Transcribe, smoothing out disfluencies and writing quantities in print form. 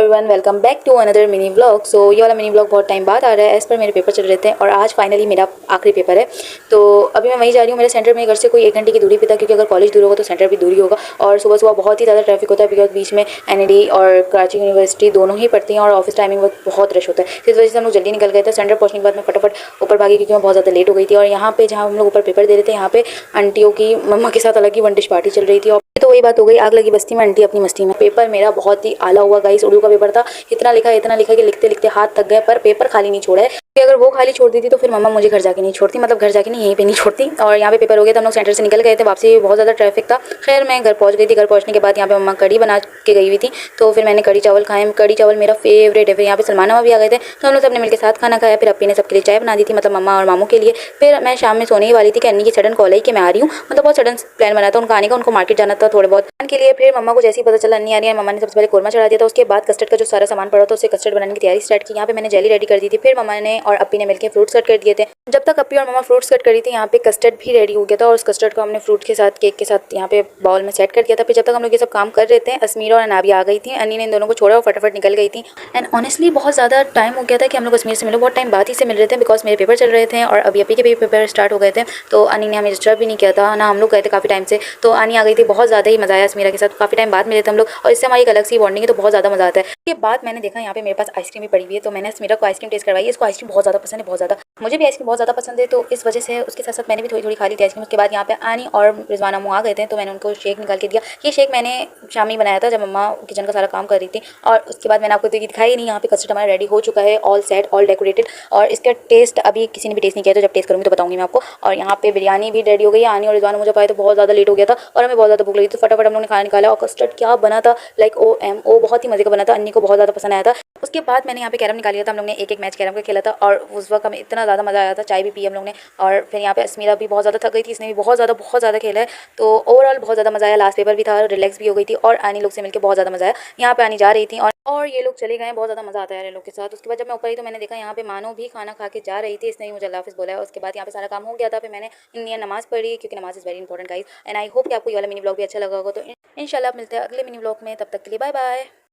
Everyone, welcome back to another mini vlog. So ये वाला mini vlog बहुत time बाद आ रहा है। एज़ पर मेरे पेपर चल रहे थे और आज फाइनली मेरा आखिरी पेपर है। तो अभी मैं वहीं जा रही हूँ। मेरे सेंटर मेरे घर से कोई 1 घंटे की दूरी पे था, क्योंकि अगर कॉलेज दूर होगा तो सेंटर भी दूरी होगा। और सुबह सुबह बहुत ही ज़्यादा ट्रैफिक होता है, बिकॉज बीच में NID और कराची यूनिवर्सिटी दोनों ही पड़ती हैं और ऑफिस टाइमिंग वक्त बहुत रश होता है। इस वजह से हम लोग जल्दी निकल गए थे। सेंटर पहुँचने के बाद मैं फटाफट ऊपर भागी, क्योंकि मैं बहुत ज़्यादा लेट हो गई थी। और यहाँ पे जहाँ हम लोग ऊपर पेपर दे रहे थे, यहाँ पे आंटियों की मम्मा के साथ अलग ही वन डिश पार्टी चल रही थी। और तो वही बात हो गई, आग लगी बस्ती में आंटी अपनी मस्ती में। पेपर मेरा बहुत ही आला हुआ गाइस। उर्दू का पेपर था। इतना लिखा कि लिखते लिखते हाथ थक गए, पर पेपर खाली नहीं छोड़ा है। कि अगर वो खाली छोड़ देती तो फिर मम्मा मुझे घर जाके नहीं छोड़ती, मतलब घर जाके नहीं, यहीं पे नहीं छोड़ती। और यहाँ पे पेपर हो गया तो हम लोग सेंटर से निकल गए थे। वापसी बहुत ज़्यादा ट्रैफिक था। खैर मैं घर पहुँच गई थी। घर पहुँचने के बाद यहाँ पे मम्मा कड़ी बना के गई हुई थी, तो फिर मैंने कड़ी चावल खाए। कड़ी चावल मेरा फेवरेट है। फिर यहाँ पे सलमान मामा भी आ गए थे, तो हम लोग सबने मिलकर साथ खाना खाया। फिर अपी ने सबके लिए चाय बना दी थी, मतलब मम्मा और मामू के लिए। फिर मैं शाम में सोने ही वाली थी कि अन्नी की सडन कॉल आई कि मैं आ रही हूँ। मतलब बहुत सडन प्लान बना था उनका आने का। उनको मार्केट जाना था थोड़े बहुत के लिए। फिर मम्मा को जैसे ही पता चला अन्नी आ रही है, मम्मा ने सबसे पहले कोरमा चढ़ा दिया था। उसके बाद कस्टर्ड का जो सारा सामान पड़ा था, उससे कस्टर्ड बनाने की तैयारी स्टार्ट की। यहाँ पे मैंने जेली रेडी कर दी थी। फिर मम्मा ने और अपी ने मिलकर फ्रूट्स कट कर दिए थे। जब तक अपी और मम्मा फ्रूट्स कट कर रही थी, यहाँ पे कस्टर्ड भी रेडी हो गया था। और उस कस्टर्ड को हमने फ्रूट के साथ, केक के साथ यहाँ पे बाउल में सेट कर दिया था। फिर जब तक हम लोग ये सब काम कर रहे थे, अस्मीरा और अनाबिया आ गई थी। अन्नी ने इन दोनों को छोड़ा और फटाफट निकल गई थी। एंड ऑनेस्टली बहुत ज़्यादा टाइम हो गया था कि हम लोग अस्मीर से मिले। बहुत टाइम बाद ही से मिल रहे थे, बिकॉज मेरे पेपर चल रहे थे और अभी अपी के भी पेपर स्टार्ट हो गए थे। तो अन्नी ने हमें डिस्टर्ब भी नहीं किया था ना, हम लोग गए थे काफ़ी टाइम से। तो अन्नी आ गई थी। बहुत ज़्यादा ही मज़ा आया अस्मीरा के साथ। काफ़ी टाइम बाद मिले थे हम लोग, और इससे हमारी एक अलग सी बॉन्डिंग है, तो बहुत ज़्यादा मज़ा आता है। उसके बाद मैंने देखा यहाँ पे मेरे पास आइसक्रीम भी पड़ी हुई है, तो मैंने अस्मीरा को आइसक्रीम टेस्ट करवाई। इसको आइसक्रीम बहुत ज़्यादा पसंद है, बहुत ज़्यादा। मुझे भी आइसक्रीम बहुत ज़्यादा पसंद है, तो इस वजह से उसके साथ साथ मैंने भी थोड़ी थोड़ी खा ली थी आइसक्रीम। उसके बाद यहाँ पे आनी और रिजवाना मुँह आ गए थे, तो मैंने उनको शेक निकाल के दिया। ये शेक मैंने शाम ही बनाया था, जब मम्मा किचन का सारा काम कर रही थी। और उसके बाद मैंने आपको दिखाई नहीं, यहाँ पे कस्टर्ड हमारा रेडी हो चुका है, ऑल सेट, ऑल डेकोरेटेड। और इसका टेस्ट अभी किसी ने भी टेस्ट नहीं किया, तो जब टेस्ट करूँगी तो बताऊँगी मैं आपको। और यहाँ पे बिरयानी भी रेडी हो गई है। आनी और रिजवाना मुझे पाए तो बहुत ज़्यादा लेट हो गया था और हमें बहुत ज़्यादा भूख लगी, तो फटाफट हम लोगों ने खाना निकाला। और कस्टर्ड क्या बना था, लाइक OMO, बहुत ही मज़े का बना था। अन्नी को बहुत ज़्यादा पसंद आया था। उसके बाद मैंने यहाँ पे कैरम निकाल लिया था। हम लोग ने एक एक मैच कैरम का खेला था, और उस वक्त हमें इतना ज़्यादा मज़ा आया था। चाय भी पी हम लोग ने। और फिर यहाँ पे अस्मीरा भी बहुत ज़्यादा थक गई थी, इसने भी बहुत ज़्यादा खेला है। तो ओवरऑल बहुत ज़्यादा मज़ा आया। लास्ट पेपर भी था, रिलैक्स भी हो गई थी, और आनी लोग से मिलकर बहुत ज़्यादा मज़ा आया। यहाँ पे आनी जा रही थी और ये लोग चले गए। बहुत ज़्यादा मज़ा आता है ये लोग के साथ। उसके बाद जब मैं ऊपर आई तो मैंने देखा यहाँ पे मानो भी खाना खा के जा रही थी। इसने ही मुझे अल्लाह हाफ़िज़ बोला है। उसके बाद यहाँ पे सारा काम हो गया था। फिर मैंने इंडियन नमाज़ पढ़ी, क्योंकि नमाज़ is very important guys. And I hope कि आपको ये वाला मिनी ब्लॉग भी अच्छा लगा होगा। तो इंशाल्लाह मिलते हैं अगले मिनी ब्लॉग में। तब तक के लिए बाय बाय।